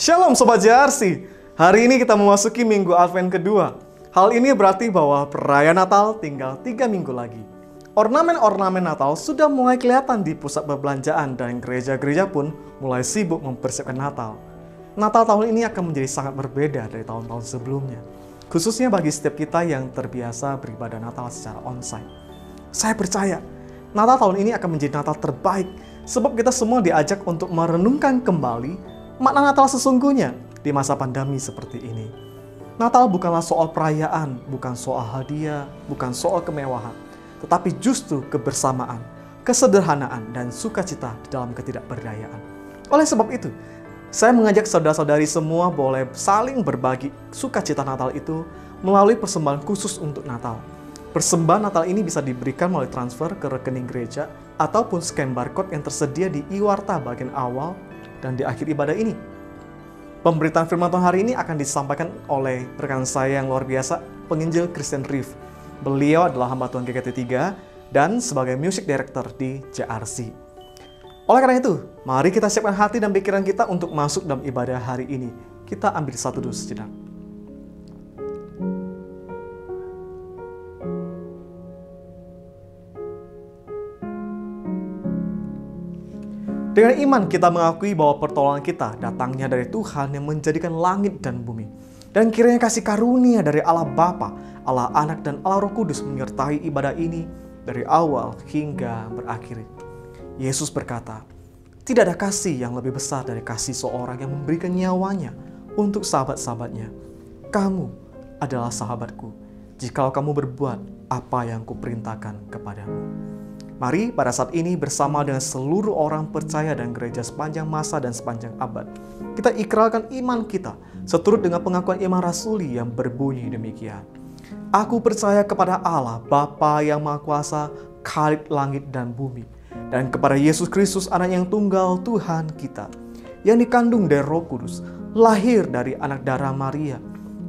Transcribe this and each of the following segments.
Shalom Sobat JRC. Hari ini kita memasuki minggu Advent kedua. Hal ini berarti bahwa perayaan Natal tinggal 3 minggu lagi. Ornamen-ornamen Natal sudah mulai kelihatan di pusat perbelanjaan dan gereja-gereja pun mulai sibuk mempersiapkan Natal. Natal tahun ini akan menjadi sangat berbeda dari tahun-tahun sebelumnya. Khususnya bagi setiap kita yang terbiasa beribadah Natal secara onsite. Saya percaya Natal tahun ini akan menjadi Natal terbaik sebab kita semua diajak untuk merenungkan kembali makna Natal sesungguhnya di masa pandemi seperti ini. Natal bukanlah soal perayaan, bukan soal hadiah, bukan soal kemewahan, tetapi justru kebersamaan, kesederhanaan, dan sukacita di dalam ketidakberdayaan. Oleh sebab itu, saya mengajak saudara-saudari semua boleh saling berbagi sukacita Natal itu melalui persembahan khusus untuk Natal. Persembahan Natal ini bisa diberikan melalui transfer ke rekening gereja ataupun scan barcode yang tersedia di e-warta bagian awal dan di akhir ibadah ini. Pemberitaan firman Tuhan hari ini akan disampaikan oleh rekan saya yang luar biasa, penginjil Christian Reeve. Beliau adalah hamba Tuhan GKT3 dan sebagai music director di JRC. Oleh karena itu, mari kita siapkan hati dan pikiran kita untuk masuk dalam ibadah hari ini. Kita ambil satu dulu sejenak. Dengan iman kita mengakui bahwa pertolongan kita datangnya dari Tuhan yang menjadikan langit dan bumi. Dan kiranya kasih karunia dari Allah Bapa, Allah Anak, dan Allah Roh Kudus menyertai ibadah ini dari awal hingga berakhir. Yesus berkata, tidak ada kasih yang lebih besar dari kasih seorang yang memberikan nyawanya untuk sahabat-sahabatnya. Kamu adalah sahabatku, jikalau kamu berbuat apa yang kuperintahkan kepadamu. Mari pada saat ini bersama dengan seluruh orang percaya dan gereja sepanjang masa dan sepanjang abad, kita ikrarkan iman kita seturut dengan pengakuan iman rasuli yang berbunyi demikian. Aku percaya kepada Allah, Bapa yang Maha Kuasa, Khalik langit dan bumi, dan kepada Yesus Kristus, Anak yang tunggal Tuhan kita, yang dikandung dari Roh Kudus, lahir dari anak darah Maria,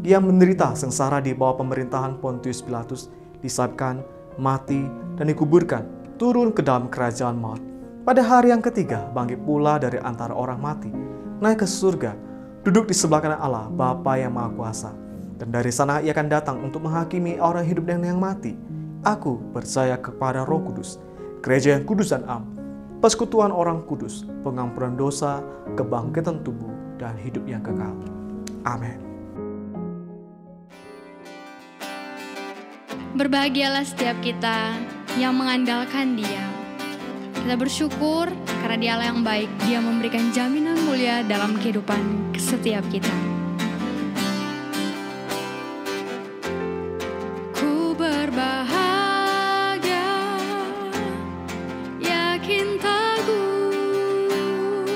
yang menderita sengsara di bawah pemerintahan Pontius Pilatus, disalibkan, mati, dan dikuburkan, turun ke dalam kerajaan maut. Pada hari yang ketiga, bangkit pula dari antara orang mati, naik ke surga, duduk di sebelah kanan Allah, Bapa yang Maha Kuasa. Dan dari sana ia akan datang untuk menghakimi orang hidup dan yang mati. Aku percaya kepada Roh Kudus, gereja yang kudus dan am, persekutuan orang kudus, pengampunan dosa, kebangkitan tubuh, dan hidup yang kekal. Amin. Berbahagialah setiap kita yang mengandalkan Dia. Kita bersyukur karena Dialah yang baik. Dia memberikan jaminan mulia dalam kehidupan setiap kita. Ku berbahagia, yakin teguh,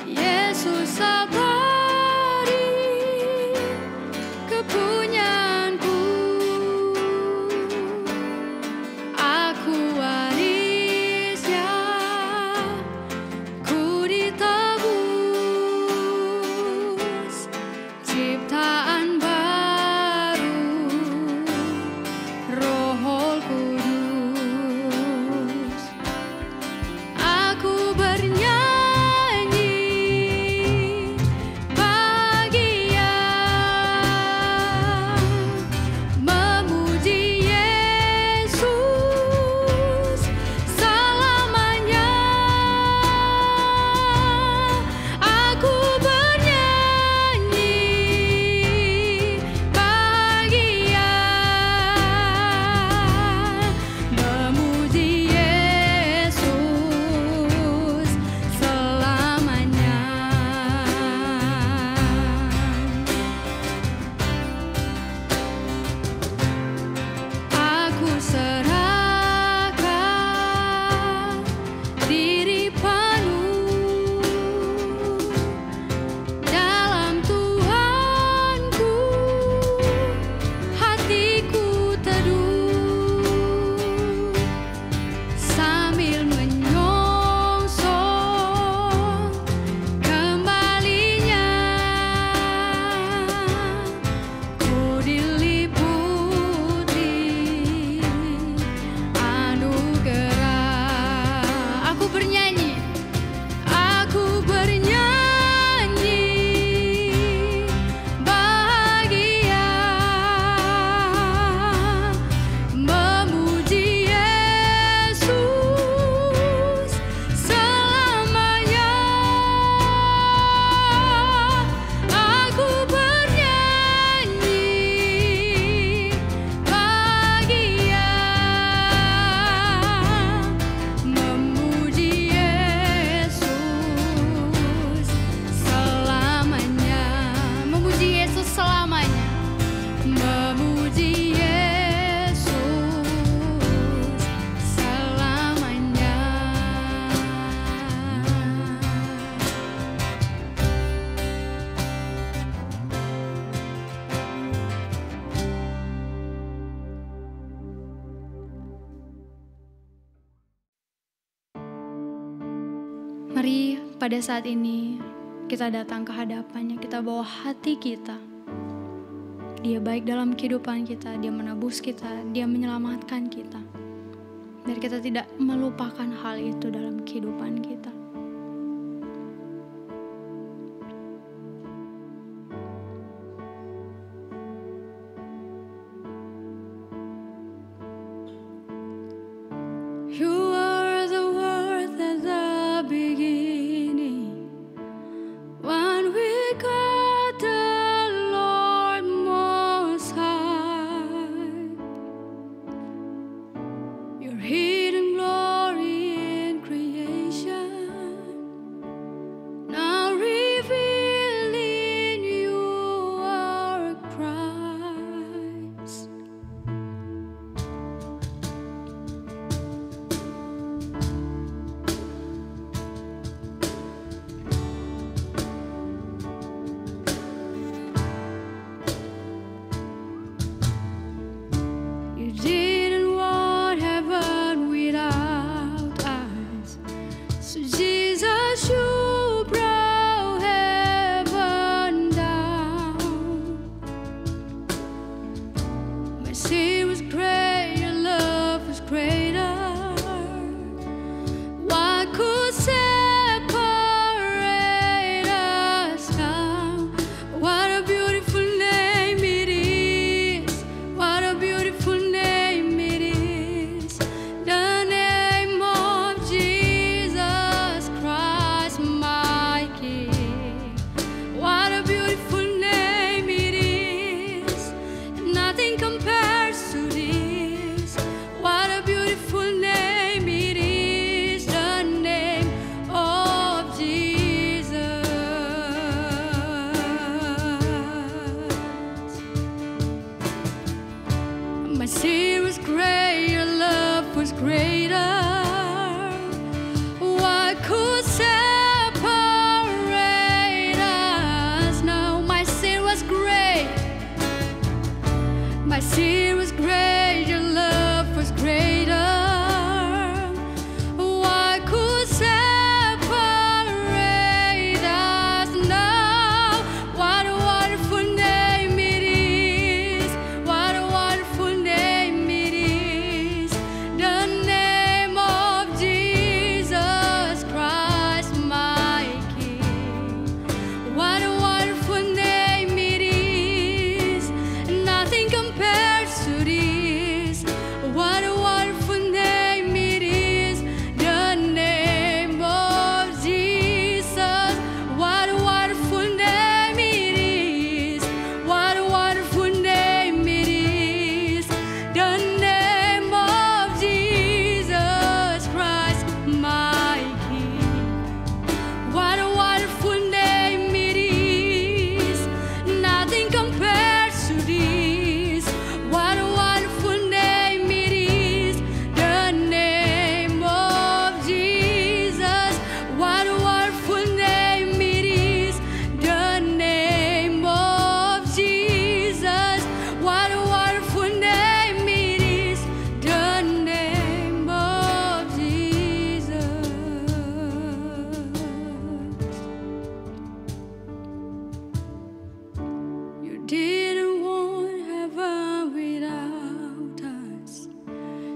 Yesus sabari kepunyaanku. Mari pada saat ini kita datang ke hadapannya, kita bawa hati kita. Dia baik dalam kehidupan kita, dia menebus kita, dia menyelamatkan kita. Biar kita tidak melupakan hal itu dalam kehidupan kita. You are the word at the beginning, when we got the Lord Most High. Your hidden glory in creation, now revealed in you are Christ. You didn't want heaven without us, so Jesus, you brought heaven down. My sin was great, your love was greater. What could separate us now? What a beautiful name it is. What a beautiful name it is. The name of Jesus Christ, my King. What a beautiful name it is. Nothing compares to this. What a beautiful name it is. The name of Jesus. My sin was great, your love was greater. What could separate us now? My sin was great. My sin was great, your love was greater. What could separate us now? What a wonderful name it is. What a wonderful name it is. The name of Jesus Christ, my King. What a wonderful name it is. Nothing compares to this. What a wonderful name it is. The name of Jesus. What a wonderful name it is. What a wonderful name it is. The name of Jesus Christ, my King. What a wonderful name it is. Nothing compares to this. What a wonderful name it is. The name of Jesus. What a wonderful name it is. The name of Jesus. What a wonderful name it is. The name of Jesus. You didn't want heaven without us,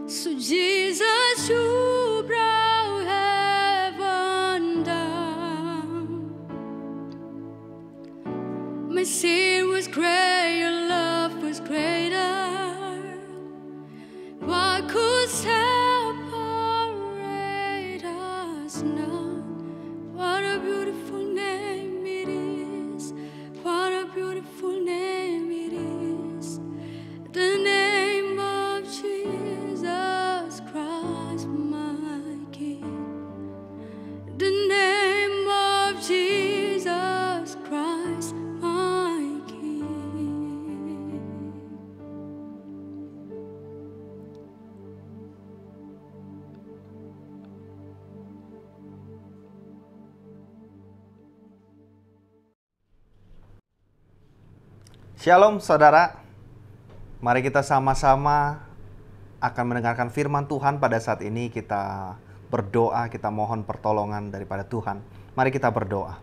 so Jesus, you brought heaven down. My sin was great, your love was greater. What could separate us now? What a beautiful name it is. What a beautiful name it is. The name of Jesus Christ, my King. The name of Jesus Christ, my King. Shalom saudara, mari kita sama-sama akan mendengarkan firman Tuhan pada saat ini. Kita berdoa, kita mohon pertolongan daripada Tuhan. Mari kita berdoa.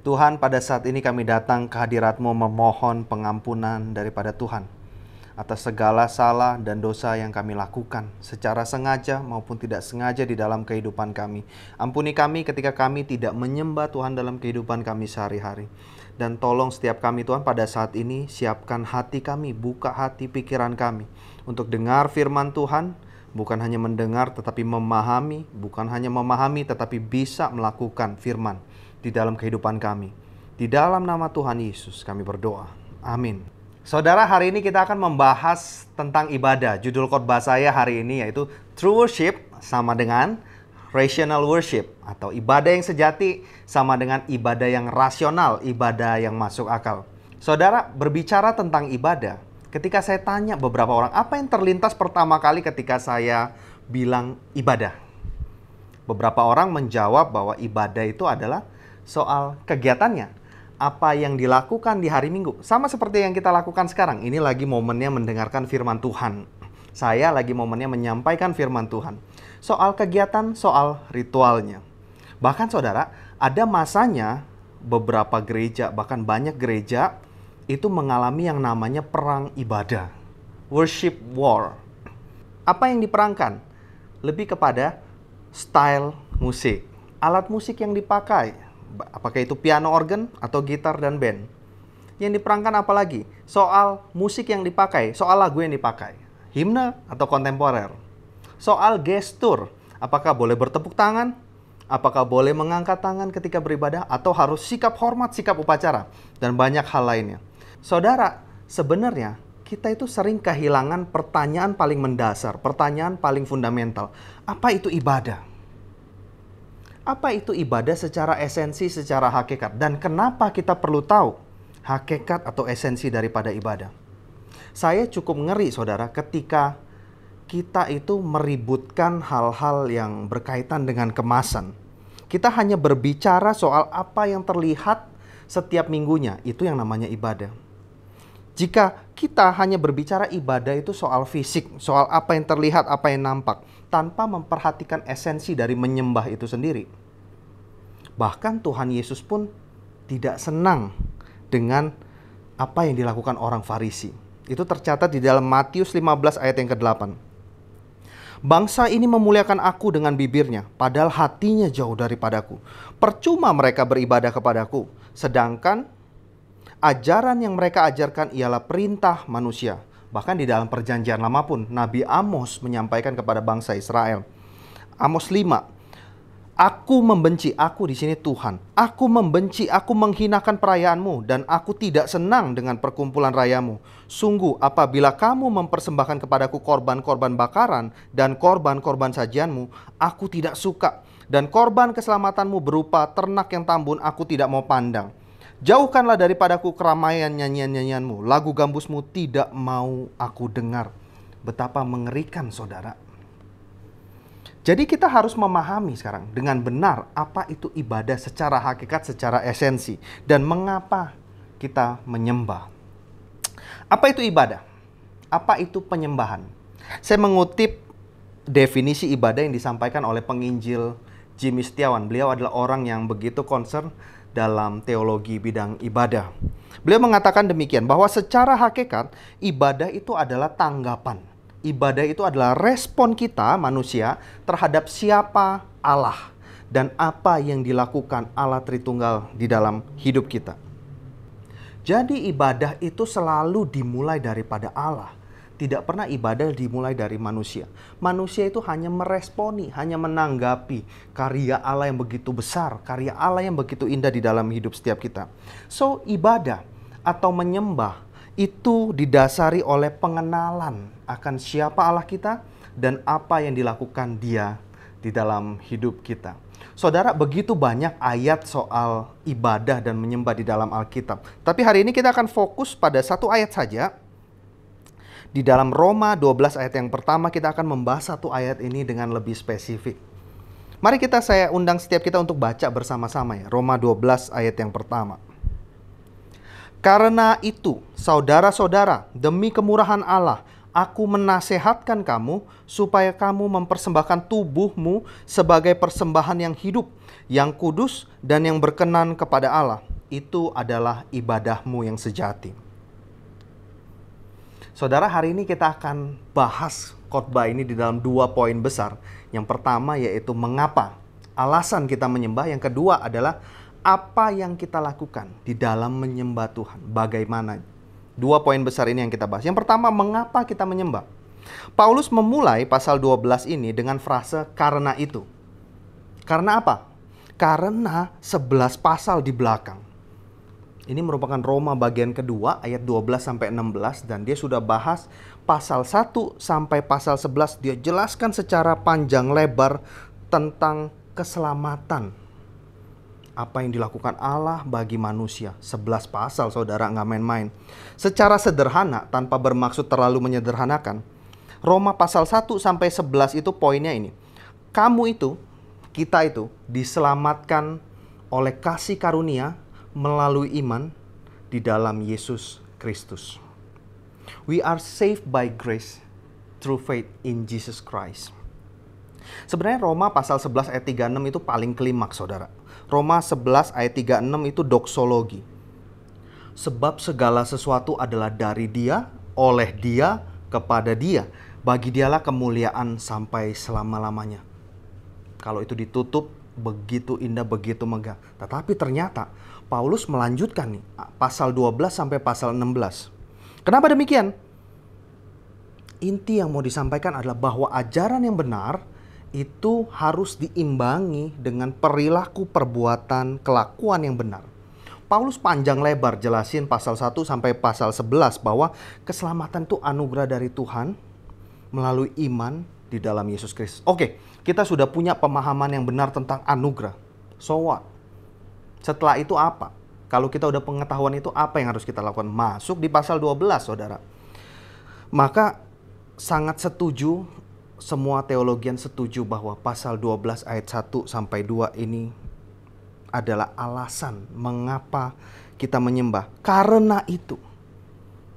Tuhan, pada saat ini kami datang ke hadirat-Mu memohon pengampunan daripada Tuhan atas segala salah dan dosa yang kami lakukan secara sengaja maupun tidak sengaja di dalam kehidupan kami. Ampuni kami ketika kami tidak menyembah Tuhan dalam kehidupan kami sehari-hari. Dan tolong setiap kami Tuhan pada saat ini siapkan hati kami, buka hati pikiran kami untuk dengar firman Tuhan, bukan hanya mendengar tetapi memahami, bukan hanya memahami tetapi bisa melakukan firman di dalam kehidupan kami. Di dalam nama Tuhan Yesus kami berdoa. Amin. Saudara, hari ini kita akan membahas tentang ibadah. Judul khotbah saya hari ini yaitu True Worship sama dengan Rational Worship, atau ibadah yang sejati sama dengan ibadah yang rasional, ibadah yang masuk akal. Saudara, berbicara tentang ibadah, ketika saya tanya beberapa orang, apa yang terlintas pertama kali ketika saya bilang ibadah? Beberapa orang menjawab bahwa ibadah itu adalah soal kegiatannya, apa yang dilakukan di hari Minggu. Sama seperti yang kita lakukan sekarang. Ini lagi momennya mendengarkan firman Tuhan. Saya lagi momennya menyampaikan firman Tuhan. Soal kegiatan, soal ritualnya. Bahkan saudara, ada masanya beberapa gereja, bahkan banyak gereja itu mengalami yang namanya perang ibadah. Worship war. Apa yang diperangkan? Lebih kepada style musik. Alat musik yang dipakai. Apakah itu piano organ atau gitar dan band. Yang diperangkan apa lagi? Soal musik yang dipakai, soal lagu yang dipakai. Himne atau kontemporer. Soal gestur, apakah boleh bertepuk tangan? Apakah boleh mengangkat tangan ketika beribadah? Atau harus sikap hormat, sikap upacara? Dan banyak hal lainnya. Saudara, sebenarnya kita itu sering kehilangan pertanyaan paling mendasar, pertanyaan paling fundamental. Apa itu ibadah? Apa itu ibadah secara esensi, secara hakikat? Dan kenapa kita perlu tahu hakikat atau esensi daripada ibadah? Saya cukup ngeri, saudara, ketika kita itu meributkan hal-hal yang berkaitan dengan kemasan. Kita hanya berbicara soal apa yang terlihat setiap minggunya. Itu yang namanya ibadah. Jika kita hanya berbicara ibadah itu soal fisik, soal apa yang terlihat, apa yang nampak, tanpa memperhatikan esensi dari menyembah itu sendiri. Bahkan Tuhan Yesus pun tidak senang dengan apa yang dilakukan orang Farisi. Itu tercatat di dalam Matius 15 ayat yang ke-8. Bangsa ini memuliakan aku dengan bibirnya, padahal hatinya jauh daripadaku. Percuma mereka beribadah kepadaku, sedangkan ajaran yang mereka ajarkan ialah perintah manusia. Bahkan di dalam perjanjian lama pun, Nabi Amos menyampaikan kepada bangsa Israel. Amos 5, aku membenci, aku di sini Tuhan. Aku membenci, aku menghinakan perayaanmu, dan aku tidak senang dengan perkumpulan rayamu. Sungguh, apabila kamu mempersembahkan kepadaku korban-korban bakaran dan korban-korban sajianmu, aku tidak suka. Dan korban keselamatanmu berupa ternak yang tambun, aku tidak mau pandang. Jauhkanlah daripadaku keramaian nyanyian-nyanyianmu. Lagu gambusmu tidak mau aku dengar. Betapa mengerikan, saudara. Jadi kita harus memahami sekarang dengan benar apa itu ibadah secara hakikat, secara esensi. Dan mengapa kita menyembah. Apa itu ibadah? Apa itu penyembahan? Saya mengutip definisi ibadah yang disampaikan oleh penginjil Jimmy Setiawan. Beliau adalah orang yang begitu concern dalam teologi bidang ibadah. Beliau mengatakan demikian, bahwa secara hakikat ibadah itu adalah tanggapan. Ibadah itu adalah respon kita manusia terhadap siapa Allah dan apa yang dilakukan Allah Tritunggal di dalam hidup kita. Jadi ibadah itu selalu dimulai daripada Allah. Tidak pernah ibadah dimulai dari manusia. Manusia itu hanya meresponi, hanya menanggapi karya Allah yang begitu besar, karya Allah yang begitu indah di dalam hidup setiap kita. So, ibadah atau menyembah itu didasari oleh pengenalan akan siapa Allah kita dan apa yang dilakukan Dia di dalam hidup kita. Saudara, begitu banyak ayat soal ibadah dan menyembah di dalam Alkitab. Tapi hari ini kita akan fokus pada satu ayat saja. Di dalam Roma 12 ayat yang pertama kita akan membahas satu ayat ini dengan lebih spesifik. Mari saya undang setiap kita untuk baca bersama-sama ya. Roma 12 ayat yang pertama. Karena itu, saudara-saudara, demi kemurahan Allah, Aku menasehatkan kamu supaya kamu mempersembahkan tubuhmu sebagai persembahan yang hidup, yang kudus, dan yang berkenan kepada Allah. Itu adalah ibadahmu yang sejati. Saudara, hari ini kita akan bahas khotbah ini di dalam 2 poin besar. Yang pertama yaitu mengapa, alasan kita menyembah. Yang kedua adalah apa yang kita lakukan di dalam menyembah Tuhan. Bagaimana? 2 poin besar ini yang kita bahas. Yang pertama, mengapa kita menyembah. Paulus memulai pasal 12 ini dengan frase karena itu. Karena apa? Karena 11 pasal di belakang. Ini merupakan Roma bagian kedua ayat 12-16 dan dia sudah bahas pasal 1 sampai pasal 11. Dia jelaskan secara panjang lebar tentang keselamatan. Apa yang dilakukan Allah bagi manusia. 11 pasal, saudara, nggak main-main. Secara sederhana, tanpa bermaksud terlalu menyederhanakan, Roma pasal 1 sampai 11 itu poinnya ini. Kamu itu, kita itu, diselamatkan oleh kasih karunia melalui iman di dalam Yesus Kristus. We are saved by grace through faith in Jesus Christ. Sebenarnya Roma pasal 11 ayat 36 itu paling klimaks, saudara. Roma 11 ayat 36 itu doksologi. Sebab segala sesuatu adalah dari Dia, oleh Dia, kepada Dia. Bagi Dialah kemuliaan sampai selama-lamanya. Kalau itu ditutup, begitu indah, begitu megah. Tetapi ternyata Paulus melanjutkan nih, pasal 12 sampai pasal 16. Kenapa demikian? Inti yang mau disampaikan adalah bahwa ajaran yang benar itu harus diimbangi dengan perilaku, perbuatan, kelakuan yang benar. Paulus panjang lebar jelasin pasal 1 sampai pasal 11 bahwa keselamatan itu anugerah dari Tuhan melalui iman di dalam Yesus Kristus. Oke, kita sudah punya pemahaman yang benar tentang anugerah. So what? Setelah itu apa? Kalau kita udah pengetahuan itu, apa yang harus kita lakukan? Masuk di pasal 12, saudara. Maka sangat setuju, semua teologian setuju bahwa pasal 12 ayat 1 sampai 2 ini adalah alasan mengapa kita menyembah. Karena itu,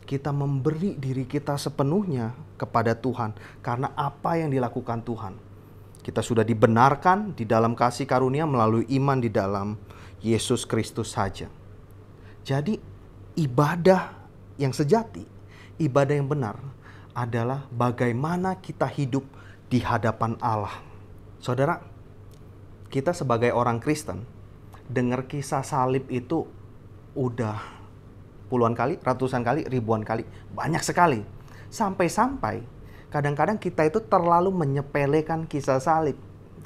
kita memberi diri kita sepenuhnya kepada Tuhan. Karena apa yang dilakukan Tuhan. Kita sudah dibenarkan di dalam kasih karunia melalui iman di dalam Yesus Kristus saja. Jadi ibadah yang sejati, ibadah yang benar adalah bagaimana kita hidup di hadapan Allah. Saudara, kita sebagai orang Kristen, dengar kisah salib itu udah puluhan kali, ratusan kali, ribuan kali, banyak sekali. Sampai-sampai kadang-kadang kita itu terlalu menyepelekan kisah salib.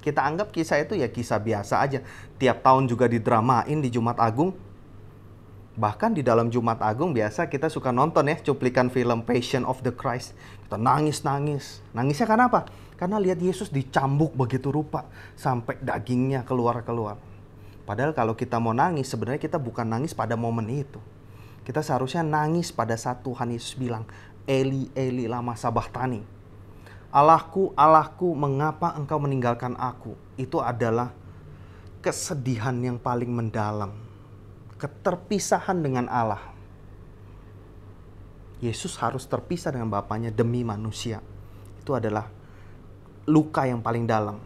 Kita anggap kisah itu ya kisah biasa aja. Tiap tahun juga didramain di Jumat Agung. Bahkan di dalam Jumat Agung biasa kita suka nonton ya cuplikan film Passion of the Christ. Kita nangis-nangis. Nangisnya karena apa? Karena lihat Yesus dicambuk begitu rupa sampai dagingnya keluar-keluar. Padahal kalau kita mau nangis, sebenarnya kita bukan nangis pada momen itu. Kita seharusnya nangis pada saat Tuhan Yesus bilang, Eli, Eli, lama sabachthani. Allahku, Allahku, mengapa engkau meninggalkan aku? Itu adalah kesedihan yang paling mendalam. Keterpisahan dengan Allah. Yesus harus terpisah dengan Bapaknya demi manusia. Itu adalah luka yang paling dalam.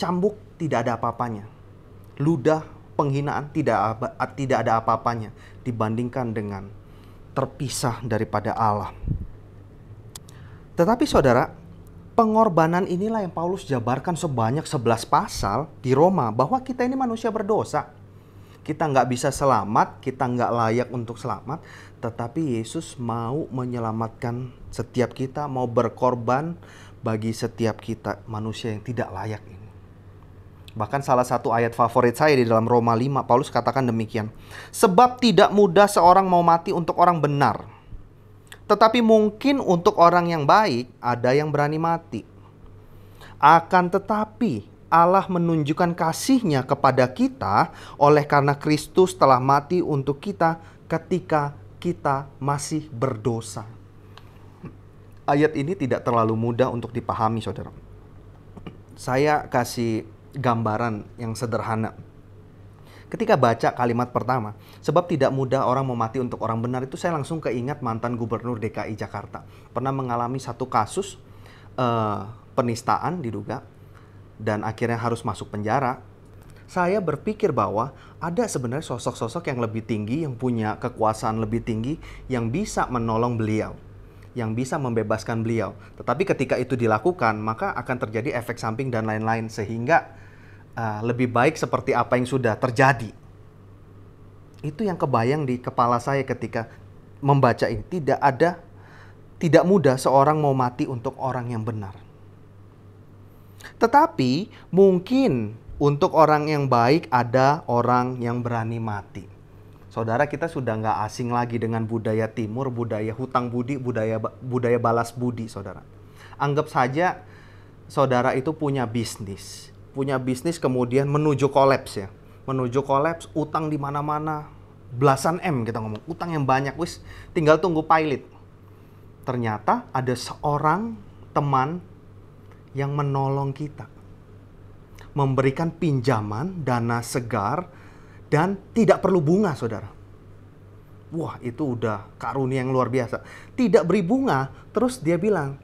Cambuk tidak ada apa-apanya. Ludah, penghinaan tidak ada apa-apanya dibandingkan dengan terpisah daripada Allah. Tetapi saudara, pengorbanan inilah yang Paulus jabarkan sebanyak 11 pasal di Roma. Bahwa kita ini manusia berdosa. Kita nggak bisa selamat, kita nggak layak untuk selamat. Tetapi Yesus mau menyelamatkan setiap kita, mau berkorban bagi setiap kita manusia yang tidak layak ini. Bahkan salah satu ayat favorit saya di dalam Roma 5, Paulus katakan demikian. Sebab tidak mudah seorang mau mati untuk orang benar. Tetapi mungkin untuk orang yang baik ada yang berani mati. Akan tetapi Allah menunjukkan kasih-Nya kepada kita oleh karena Kristus telah mati untuk kita ketika kita masih berdosa. Ayat ini tidak terlalu mudah untuk dipahami, saudara. Saya kasih gambaran yang sederhana. Ketika baca kalimat pertama, sebab tidak mudah orang mau mati untuk orang benar, itu saya langsung keingat mantan gubernur DKI Jakarta. Pernah mengalami satu kasus penistaan diduga, dan akhirnya harus masuk penjara. Saya berpikir bahwa ada sebenarnya sosok-sosok yang lebih tinggi, yang punya kekuasaan lebih tinggi, yang bisa menolong beliau, yang bisa membebaskan beliau. Tetapi ketika itu dilakukan, maka akan terjadi efek samping dan lain-lain, sehingga lebih baik seperti apa yang sudah terjadi. Itu yang kebayang di kepala saya ketika membaca ini. Tidak mudah seorang mau mati untuk orang yang benar. Tetapi mungkin untuk orang yang baik ada orang yang berani mati. Saudara, kita sudah nggak asing lagi dengan budaya timur, budaya hutang budi, budaya balas budi, saudara. Anggap saja saudara itu punya bisnis kemudian menuju kolaps ya. Menuju kolaps, utang di mana-mana, belasan M kita ngomong, utang yang banyak, wis tinggal tunggu pilot. Ternyata ada seorang teman yang menolong kita. Memberikan pinjaman, dana segar, dan tidak perlu bunga, saudara. Wah, itu udah karunia yang luar biasa. Tidak beri bunga, terus dia bilang,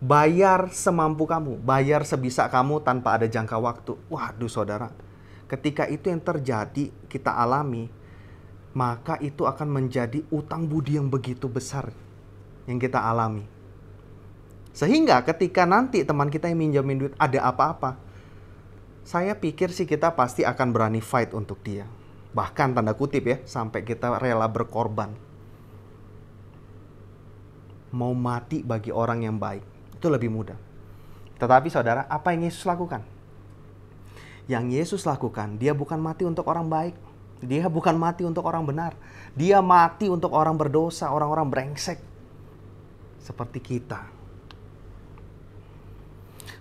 bayar semampu kamu, bayar sebisa kamu tanpa ada jangka waktu. Waduh saudara, ketika itu yang terjadi, kita alami, maka itu akan menjadi utang budi yang begitu besar yang kita alami. Sehingga ketika nanti teman kita yang minjamin duit ada apa-apa, saya pikir sih kita pasti akan berani fight untuk dia. Bahkan tanda kutip ya, sampai kita rela berkorban. Mau mati bagi orang yang baik, itu lebih mudah. Tetapi saudara, apa yang Yesus lakukan? Yang Yesus lakukan, dia bukan mati untuk orang baik. Dia bukan mati untuk orang benar. Dia mati untuk orang berdosa, orang-orang brengsek. Seperti kita.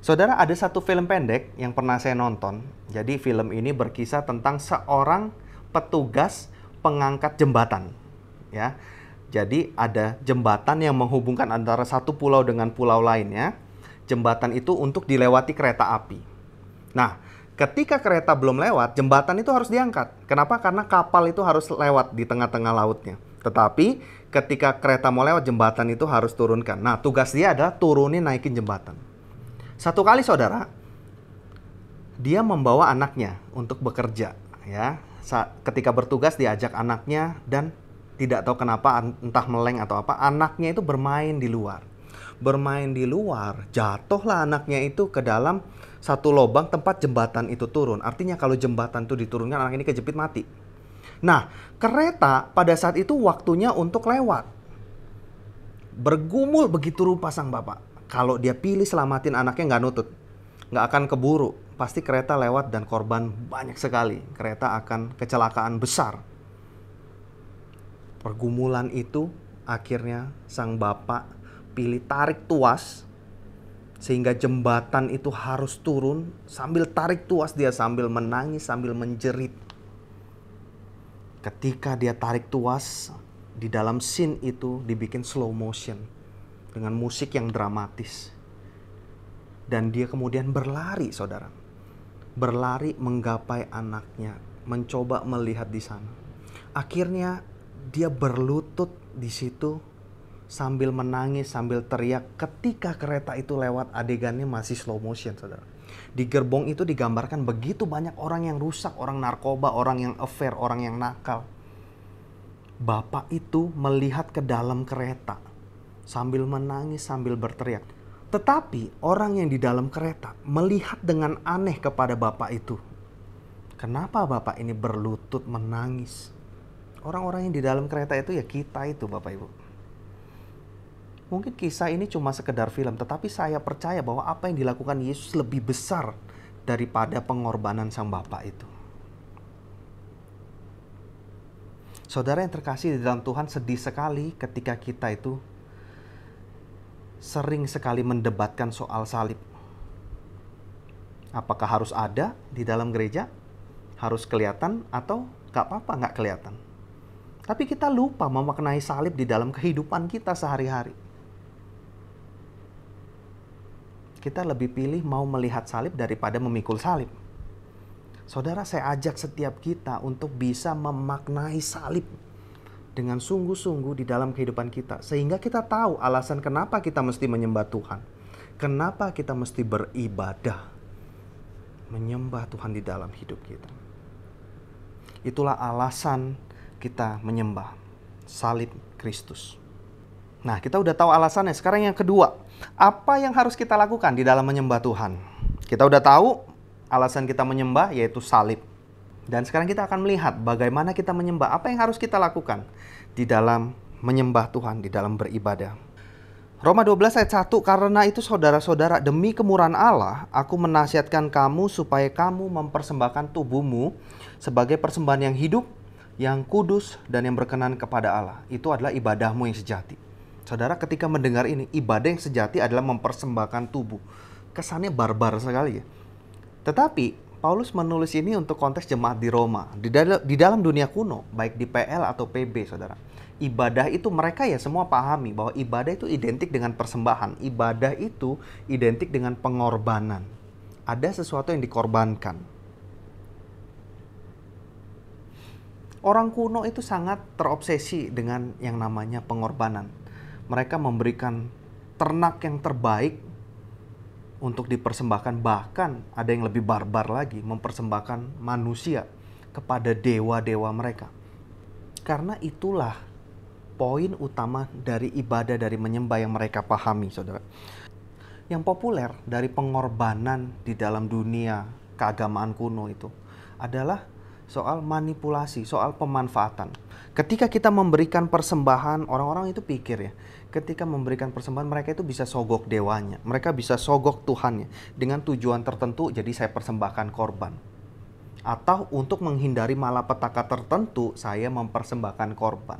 Saudara, ada satu film pendek yang pernah saya nonton. Jadi film ini berkisah tentang seorang petugas pengangkat jembatan. Ya. Jadi ada jembatan yang menghubungkan antara satu pulau dengan pulau lainnya. Jembatan itu untuk dilewati kereta api. Nah, ketika kereta belum lewat, jembatan itu harus diangkat. Kenapa? Karena kapal itu harus lewat di tengah-tengah lautnya. Tetapi ketika kereta mau lewat, jembatan itu harus turunkan. Nah, tugas dia adalah turunin, naikin jembatan. Satu kali saudara, dia membawa anaknya untuk bekerja. Ya, ketika bertugas diajak anaknya dan tidak tahu kenapa, entah meleng atau apa, anaknya itu bermain di luar. Bermain di luar, jatuhlah anaknya itu ke dalam satu lubang tempat jembatan itu turun. Artinya kalau jembatan itu diturunkan, anak ini kejepit mati. Nah, kereta pada saat itu waktunya untuk lewat. Bergumul begitu rupa sang bapak. Kalau dia pilih selamatin anaknya nggak nutut. Nggak akan keburu. Pasti kereta lewat dan korban banyak sekali. Kereta akan kecelakaan besar. Pergumulan itu akhirnya sang bapak pilih tarik tuas sehingga jembatan itu harus turun. Sambil tarik tuas dia sambil menangis, sambil menjerit. Ketika dia tarik tuas, di dalam scene itu dibikin slow motion dengan musik yang dramatis. Dan dia kemudian berlari, saudara. Berlari menggapai anaknya, mencoba melihat di sana. Akhirnya dia berlutut di situ sambil menangis, sambil teriak ketika kereta itu lewat. Adegannya masih slow motion, saudara. Di gerbong itu digambarkan begitu banyak orang yang rusak, orang narkoba, orang yang affair, orang yang nakal. Bapak itu melihat ke dalam kereta sambil menangis, sambil berteriak. Tetapi orang yang di dalam kereta melihat dengan aneh kepada bapak itu. Kenapa bapak ini berlutut menangis? Orang-orang yang di dalam kereta itu ya kita itu, Bapak Ibu. Mungkin kisah ini cuma sekedar film, tetapi saya percaya bahwa apa yang dilakukan Yesus lebih besar daripada pengorbanan sang Bapak itu. Saudara yang terkasih di dalam Tuhan, sedih sekali ketika kita itu sering sekali mendebatkan soal salib. Apakah harus ada di dalam gereja? Harus kelihatan atau gak apa-apa gak kelihatan? Tapi kita lupa memaknai salib di dalam kehidupan kita sehari-hari. Kita lebih pilih mau melihat salib daripada memikul salib. Saudara, saya ajak setiap kita untuk bisa memaknai salib dengan sungguh-sungguh di dalam kehidupan kita. Sehingga kita tahu alasan kenapa kita mesti menyembah Tuhan. Kenapa kita mesti beribadah. Menyembah Tuhan di dalam hidup kita. Itulah alasan kita menyembah salib Kristus. Nah, kita udah tahu alasannya. Sekarang yang kedua, apa yang harus kita lakukan di dalam menyembah Tuhan? Kita udah tahu alasan kita menyembah yaitu salib. Dan sekarang kita akan melihat bagaimana kita menyembah. Apa yang harus kita lakukan di dalam menyembah Tuhan, di dalam beribadah. Roma 12 ayat 1, karena itu saudara-saudara, demi kemurahan Allah, aku menasihatkan kamu supaya kamu mempersembahkan tubuhmu sebagai persembahan yang hidup, yang kudus, dan yang berkenan kepada Allah. Itu adalah ibadahmu yang sejati. Saudara, ketika mendengar ini, ibadah yang sejati adalah mempersembahkan tubuh. Kesannya barbar sekali ya. Tetapi Paulus menulis ini untuk konteks jemaat di Roma. Di dalam dunia kuno, baik di PL atau PB, saudara. Ibadah itu mereka ya semua pahami bahwa ibadah itu identik dengan persembahan. Ibadah itu identik dengan pengorbanan. Ada sesuatu yang dikorbankan. Orang kuno itu sangat terobsesi dengan yang namanya pengorbanan. Mereka memberikan ternak yang terbaik untuk dipersembahkan. Bahkan ada yang lebih barbar lagi, mempersembahkan manusia kepada dewa-dewa mereka. Karena itulah poin utama dari ibadah, dari menyembah yang mereka pahami, saudara. Yang populer dari pengorbanan di dalam dunia keagamaan kuno itu adalah soal manipulasi, soal pemanfaatan. Ketika kita memberikan persembahan, orang-orang itu pikir ya, ketika memberikan persembahan mereka itu bisa sogok dewanya, mereka bisa sogok Tuhannya dengan tujuan tertentu. Jadi saya persembahkan korban, atau untuk menghindari malapetaka tertentu saya mempersembahkan korban.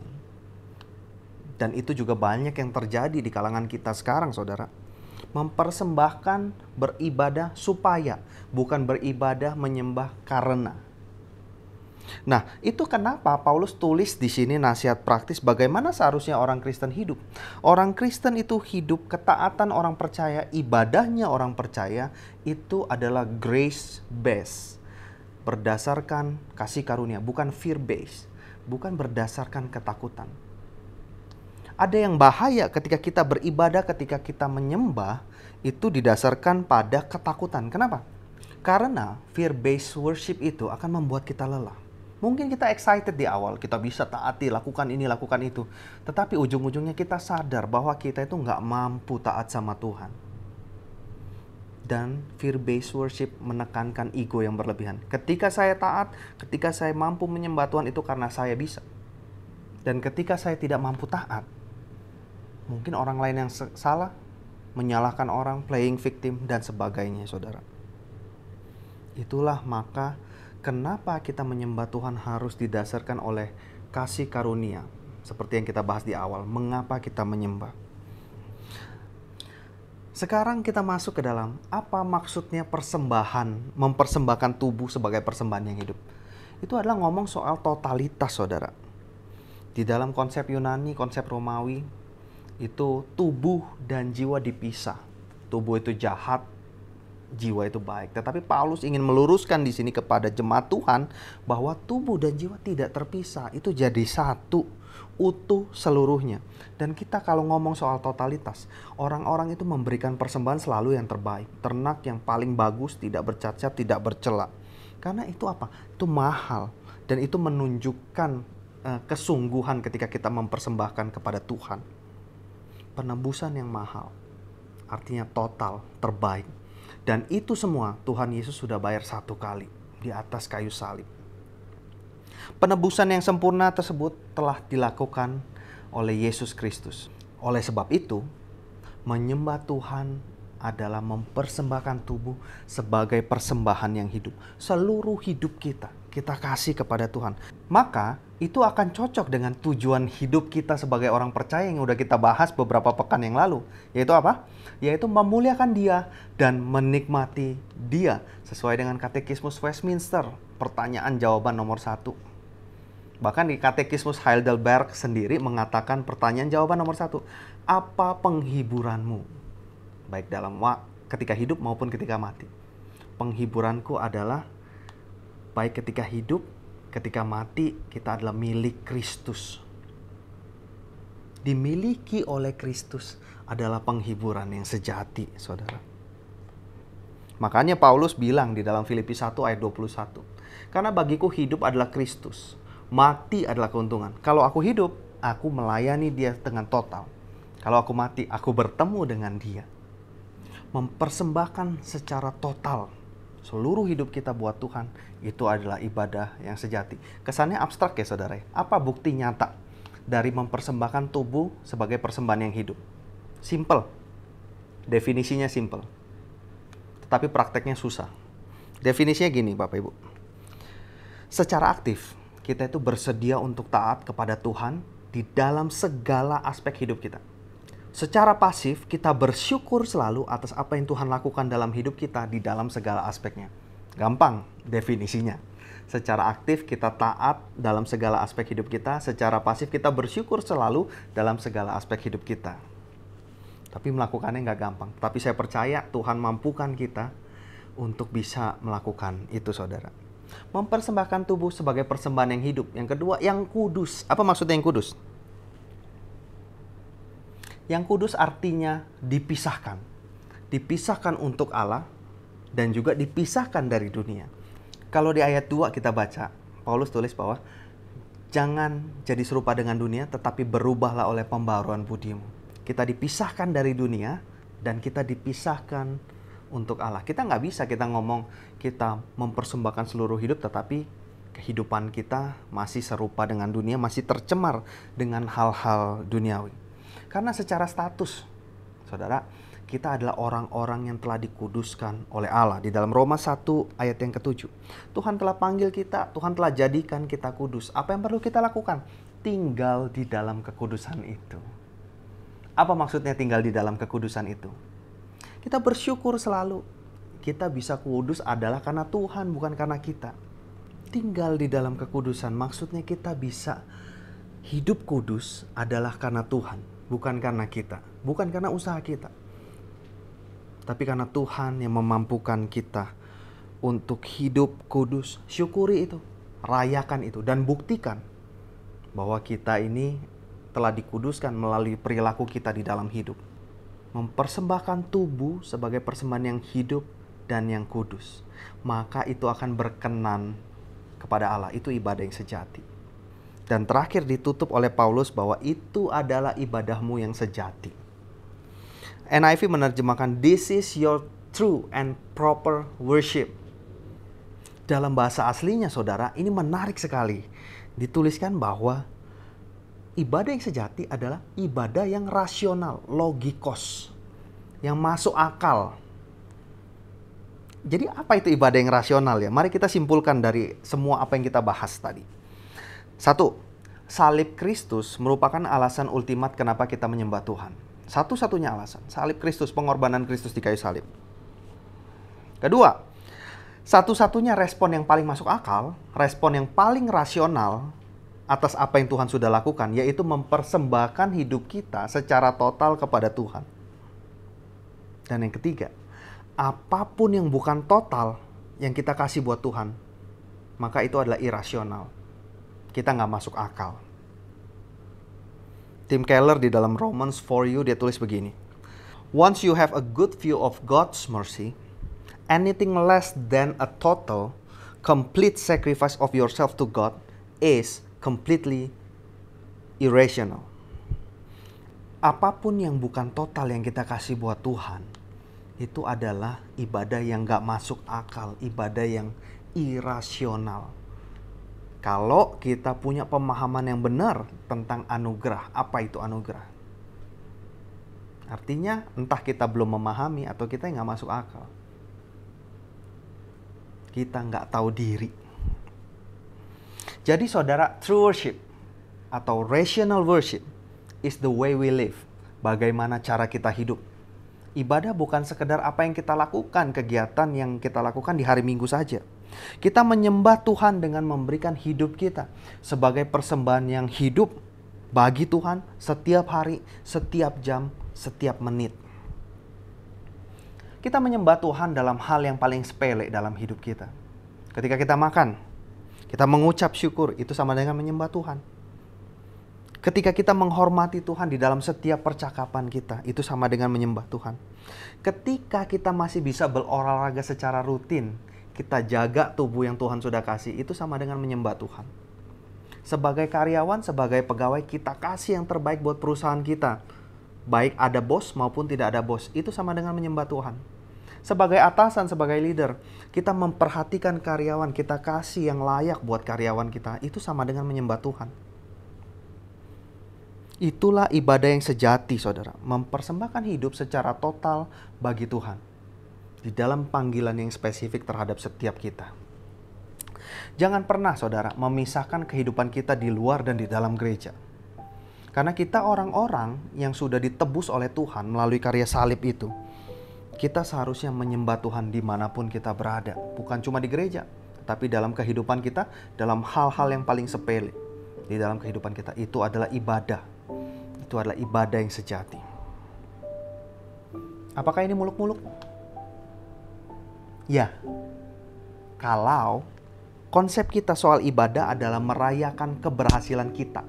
Dan itu juga banyak yang terjadi di kalangan kita sekarang, saudara. Mempersembahkan beribadah supaya, bukan beribadah menyembah karena. Nah, itu kenapa Paulus tulis di sini nasihat praktis bagaimana seharusnya orang Kristen hidup. Orang Kristen itu hidup, ketaatan orang percaya, ibadahnya orang percaya itu adalah grace based. Berdasarkan kasih karunia, bukan fear based, bukan berdasarkan ketakutan. Ada yang bahaya ketika kita beribadah, ketika kita menyembah itu didasarkan pada ketakutan. Kenapa? Karena fear based worship itu akan membuat kita lelah. Mungkin kita excited di awal, kita bisa taati, lakukan ini, lakukan itu. Tetapi ujung-ujungnya kita sadar bahwa kita itu nggak mampu taat sama Tuhan. Dan fear-based worship menekankan ego yang berlebihan. Ketika saya taat, ketika saya mampu menyembah Tuhan itu karena saya bisa. Dan ketika saya tidak mampu taat, mungkin orang lain yang salah, menyalahkan orang, playing victim, dan sebagainya, saudara. Itulah maka kenapa kita menyembah Tuhan harus didasarkan oleh kasih karunia. Seperti yang kita bahas di awal, mengapa kita menyembah. Sekarang kita masuk ke dalam apa maksudnya persembahan, mempersembahkan tubuh sebagai persembahan yang hidup. Itu adalah ngomong soal totalitas, saudara. Di dalam konsep Yunani, konsep Romawi, itu tubuh dan jiwa dipisah. Tubuh itu jahat, jiwa itu baik. Tetapi Paulus ingin meluruskan di sini kepada jemaat Tuhan bahwa tubuh dan jiwa tidak terpisah. Itu jadi satu, utuh seluruhnya. Dan kita kalau ngomong soal totalitas, orang-orang itu memberikan persembahan selalu yang terbaik. Ternak yang paling bagus, tidak bercacat, tidak bercela. Karena itu apa? Itu mahal. Dan itu menunjukkan kesungguhan ketika kita mempersembahkan kepada Tuhan. Penebusan yang mahal. Artinya total, terbaik. Dan itu semua Tuhan Yesus sudah bayar satu kali di atas kayu salib. Penebusan yang sempurna tersebut telah dilakukan oleh Yesus Kristus. Oleh sebab itu, menyembah Tuhan adalah mempersembahkan tubuh sebagai persembahan yang hidup. Seluruh hidup kita kasih kepada Tuhan. Maka itu akan cocok dengan tujuan hidup kita sebagai orang percaya yang udah kita bahas beberapa pekan yang lalu. Yaitu apa? Yaitu memuliakan Dia dan menikmati Dia. Sesuai dengan Katekismus Westminster, pertanyaan jawaban nomor 1. Bahkan di Katekismus Heidelberg sendiri mengatakan pertanyaan jawaban nomor 1. Apa penghiburanmu? Baik dalam ketika hidup maupun ketika mati. Penghiburanku adalah baik ketika hidup, ketika mati, kita adalah milik Kristus. Dimiliki oleh Kristus adalah penghiburan yang sejati, saudara. Makanya Paulus bilang di dalam Filipi 1 ayat 21, karena bagiku hidup adalah Kristus, mati adalah keuntungan. Kalau aku hidup, aku melayani Dia dengan total. Kalau aku mati, aku bertemu dengan Dia. Mempersembahkan secara total seluruh hidup kita buat Tuhan, itu adalah ibadah yang sejati. Kesannya abstrak ya saudara. Apa bukti nyata dari mempersembahkan tubuh sebagai persembahan yang hidup? Simple. Definisinya simple. Tetapi prakteknya susah. Definisinya gini Bapak Ibu. Secara aktif, kita itu bersedia untuk taat kepada Tuhan di dalam segala aspek hidup kita. Secara pasif, kita bersyukur selalu atas apa yang Tuhan lakukan dalam hidup kita di dalam segala aspeknya. Gampang definisinya. Secara aktif, kita taat dalam segala aspek hidup kita. Secara pasif, kita bersyukur selalu dalam segala aspek hidup kita. Tapi melakukannya nggak gampang. Tapi saya percaya Tuhan mampukan kita untuk bisa melakukan itu, saudara. Mempersembahkan tubuh sebagai persembahan yang hidup. Yang kedua, yang kudus. Apa maksudnya yang kudus? Yang kudus artinya dipisahkan. Dipisahkan untuk Allah dan juga dipisahkan dari dunia. Kalau di ayat 2 kita baca, Paulus tulis bahwa jangan jadi serupa dengan dunia, tetapi berubahlah oleh pembaruan budimu. Kita dipisahkan dari dunia dan kita dipisahkan untuk Allah. Kita nggak bisa kita ngomong kita mempersembahkan seluruh hidup, tetapi kehidupan kita masih serupa dengan dunia, masih tercemar dengan hal-hal duniawi. Karena secara status, saudara, kita adalah orang-orang yang telah dikuduskan oleh Allah. Di dalam Roma 1 ayat yang ke-7. Tuhan telah panggil kita, Tuhan telah jadikan kita kudus. Apa yang perlu kita lakukan? Tinggal di dalam kekudusan itu. Apa maksudnya tinggal di dalam kekudusan itu? Kita bersyukur selalu. Kita bisa kudus adalah karena Tuhan, bukan karena kita. Tinggal di dalam kekudusan, maksudnya kita bisa hidup kudus adalah karena Tuhan. Bukan karena kita, bukan karena usaha kita. Tapi karena Tuhan yang memampukan kita untuk hidup kudus. Syukuri itu, rayakan itu, dan buktikan bahwa kita ini telah dikuduskan melalui perilaku kita di dalam hidup. Mempersembahkan tubuh sebagai persembahan yang hidup dan yang kudus. Maka itu akan berkenan kepada Allah. Itu ibadah yang sejati. Dan terakhir ditutup oleh Paulus bahwa itu adalah ibadahmu yang sejati. NIV menerjemahkan, this is your true and proper worship. Dalam bahasa aslinya saudara, ini menarik sekali. Dituliskan bahwa ibadah yang sejati adalah ibadah yang rasional, logikos, yang masuk akal. Jadi apa itu ibadah yang rasional ya? Mari kita simpulkan dari semua apa yang kita bahas tadi. 1. Salib Kristus merupakan alasan ultimat kenapa kita menyembah Tuhan. Satu-satunya alasan. Salib Kristus, pengorbanan Kristus di kayu salib. Kedua, satu-satunya respon yang paling masuk akal, respon yang paling rasional atas apa yang Tuhan sudah lakukan, yaitu mempersembahkan hidup kita secara total kepada Tuhan. Dan yang ketiga, apapun yang bukan total yang kita kasih buat Tuhan, maka itu adalah irasional. Kita nggak masuk akal. Tim Keller di dalam Romans for You dia tulis begini. Once you have a good view of God's mercy, anything less than a total, complete sacrifice of yourself to God is completely irrational. Apapun yang bukan total yang kita kasih buat Tuhan, itu adalah ibadah yang nggak masuk akal, ibadah yang irasional. Kalau kita punya pemahaman yang benar tentang anugerah, apa itu anugerah? Artinya entah kita belum memahami atau kita nggak masuk akal. Kita nggak tahu diri. Jadi saudara, true worship atau rational worship is the way we live. Bagaimana cara kita hidup. Ibadah bukan sekedar apa yang kita lakukan, kegiatan yang kita lakukan di hari Minggu saja. Kita menyembah Tuhan dengan memberikan hidup kita sebagai persembahan yang hidup bagi Tuhan setiap hari, setiap jam, setiap menit. Kita menyembah Tuhan dalam hal yang paling sepele dalam hidup kita. Ketika kita makan, kita mengucap syukur, itu sama dengan menyembah Tuhan. Ketika kita menghormati Tuhan di dalam setiap percakapan kita, itu sama dengan menyembah Tuhan. Ketika kita masih bisa berolahraga secara rutin, kita jaga tubuh yang Tuhan sudah kasih, itu sama dengan menyembah Tuhan. Sebagai karyawan, sebagai pegawai, kita kasih yang terbaik buat perusahaan kita. Baik ada bos maupun tidak ada bos, itu sama dengan menyembah Tuhan. Sebagai atasan, sebagai leader, kita memperhatikan karyawan, kita kasih yang layak buat karyawan kita, itu sama dengan menyembah Tuhan. Itulah ibadah yang sejati, saudara. Mempersembahkan hidup secara total bagi Tuhan. Di dalam panggilan yang spesifik terhadap setiap kita. Jangan pernah, saudara, memisahkan kehidupan kita di luar dan di dalam gereja. Karena kita orang-orang yang sudah ditebus oleh Tuhan melalui karya salib itu. Kita seharusnya menyembah Tuhan dimanapun kita berada. Bukan cuma di gereja, tapi dalam kehidupan kita, dalam hal-hal yang paling sepele. Di dalam kehidupan kita, itu adalah ibadah. Itu adalah ibadah yang sejati. Apakah ini muluk-muluk? Ya. Kalau konsep kita soal ibadah adalah merayakan keberhasilan kita.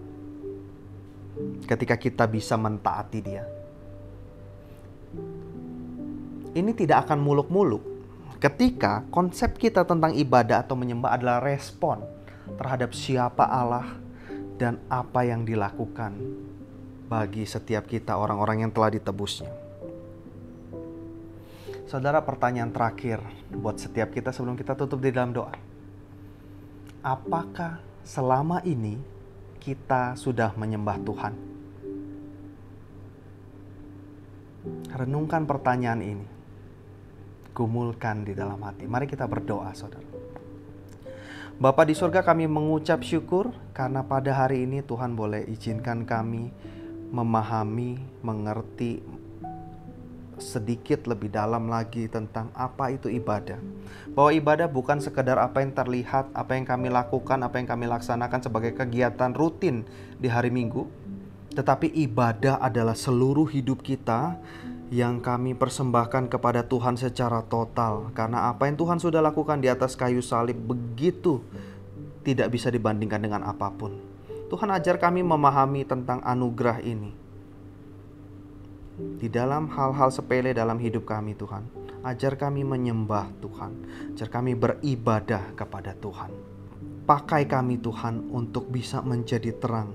Ketika kita bisa mentaati Dia. Ini tidak akan muluk-muluk ketika konsep kita tentang ibadah atau menyembah adalah respon terhadap siapa Allah dan apa yang dilakukan bagi setiap kita, orang-orang yang telah ditebusnya. Saudara, pertanyaan terakhir buat setiap kita sebelum kita tutup di dalam doa. Apakah selama ini kita sudah menyembah Tuhan? Renungkan pertanyaan ini. Gumulkan di dalam hati. Mari kita berdoa, saudara. Bapa di surga, kami mengucap syukur karena pada hari ini Tuhan boleh izinkan kami memahami, mengerti sedikit lebih dalam lagi tentang apa itu ibadah. Bahwa ibadah bukan sekedar apa yang terlihat, apa yang kami lakukan, apa yang kami laksanakan sebagai kegiatan rutin di hari Minggu. Tetapi ibadah adalah seluruh hidup kita yang kami persembahkan kepada Tuhan secara total. Karena apa yang Tuhan sudah lakukan di atas kayu salib begitu tidak bisa dibandingkan dengan apapun. Tuhan ajar kami memahami tentang anugerah ini. Di dalam hal-hal sepele dalam hidup kami, Tuhan. Ajar kami menyembah Tuhan. Ajar kami beribadah kepada Tuhan. Pakai kami, Tuhan, untuk bisa menjadi terang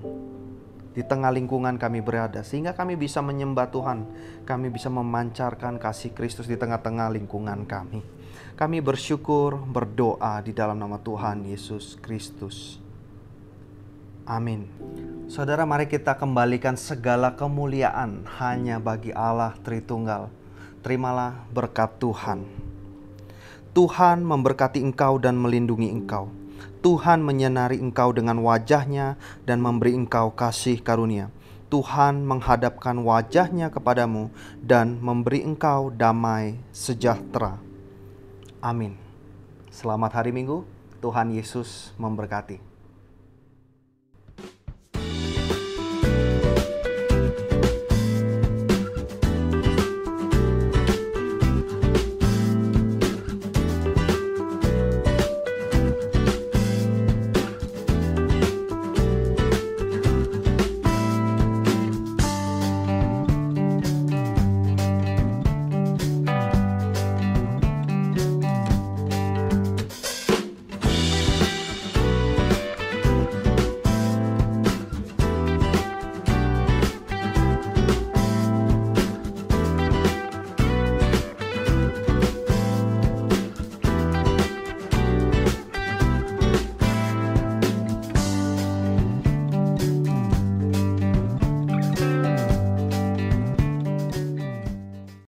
di tengah lingkungan kami berada. Sehingga kami bisa menyembah Tuhan. Kami bisa memancarkan kasih Kristus di tengah-tengah lingkungan kami. Kami bersyukur, berdoa di dalam nama Tuhan Yesus Kristus. Amin. Saudara, mari kita kembalikan segala kemuliaan hanya bagi Allah Tritunggal. Terimalah berkat Tuhan. Tuhan memberkati engkau dan melindungi engkau. Tuhan menyinari engkau dengan wajah-Nya dan memberi engkau kasih karunia. Tuhan menghadapkan wajah-Nya kepadamu dan memberi engkau damai sejahtera. Amin. Selamat hari Minggu. Tuhan Yesus memberkati.